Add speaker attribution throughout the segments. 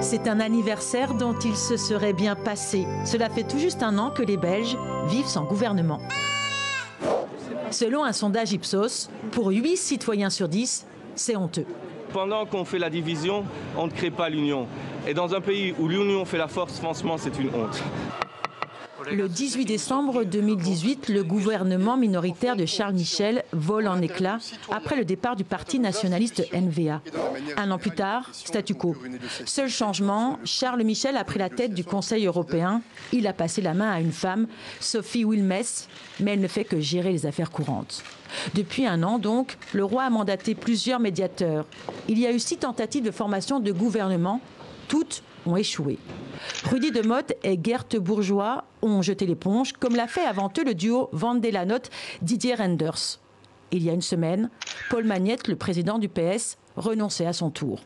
Speaker 1: C'est un anniversaire dont il se serait bien passé. Cela fait tout juste un an que les Belges vivent sans gouvernement. Selon un sondage Ipsos, pour 8 citoyens sur 10, c'est honteux.
Speaker 2: Pendant qu'on fait la division, on ne crée pas l'union. Et dans un pays où l'union fait la force, franchement, c'est une honte.
Speaker 1: Le 18 décembre 2018, le gouvernement minoritaire de Charles Michel vole en éclats après le départ du parti nationaliste NVA. Un an plus tard, statu quo. Seul changement, Charles Michel a pris la tête du Conseil européen. Il a passé la main à une femme, Sophie Wilmès, mais elle ne fait que gérer les affaires courantes. Depuis un an donc, le roi a mandaté plusieurs médiateurs. Il y a eu 6 tentatives de formation de gouvernement. Toutes ont échoué. Rudy Demotte et Geert Bourgeois ont jeté l'éponge, comme l'a fait avant eux le duo Van Delanotte-Didier Reynders. Il y a une semaine, Paul Magnette, le président du PS, renonçait à son tour.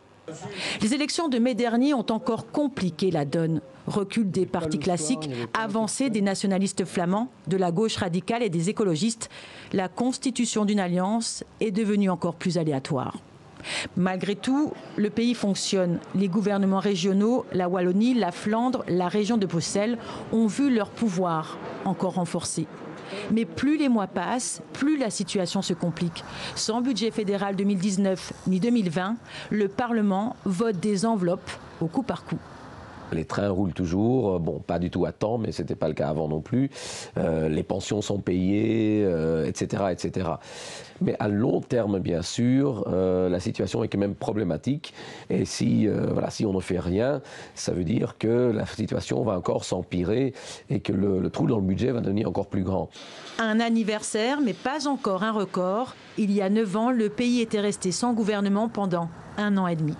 Speaker 1: Les élections de mai dernier ont encore compliqué la donne. Recul des partis classiques, avancée des nationalistes flamands, de la gauche radicale et des écologistes, la constitution d'une alliance est devenue encore plus aléatoire. Malgré tout, le pays fonctionne. Les gouvernements régionaux, la Wallonie, la Flandre, la région de Bruxelles ont vu leur pouvoir encore renforcé. Mais plus les mois passent, plus la situation se complique. Sans budget fédéral 2019 ni 2020, le Parlement vote des enveloppes au coup par coup.
Speaker 3: Les trains roulent toujours, bon, pas du tout à temps, mais ce n'était pas le cas avant non plus. Les pensions sont payées, etc., etc. Mais à long terme, bien sûr, la situation est quand même problématique. Et si on ne fait rien, ça veut dire que la situation va encore s'empirer et que le trou dans le budget va devenir encore plus grand.
Speaker 1: Un anniversaire, mais pas encore un record. Il y a 9 ans, le pays était resté sans gouvernement pendant 1 an et demi.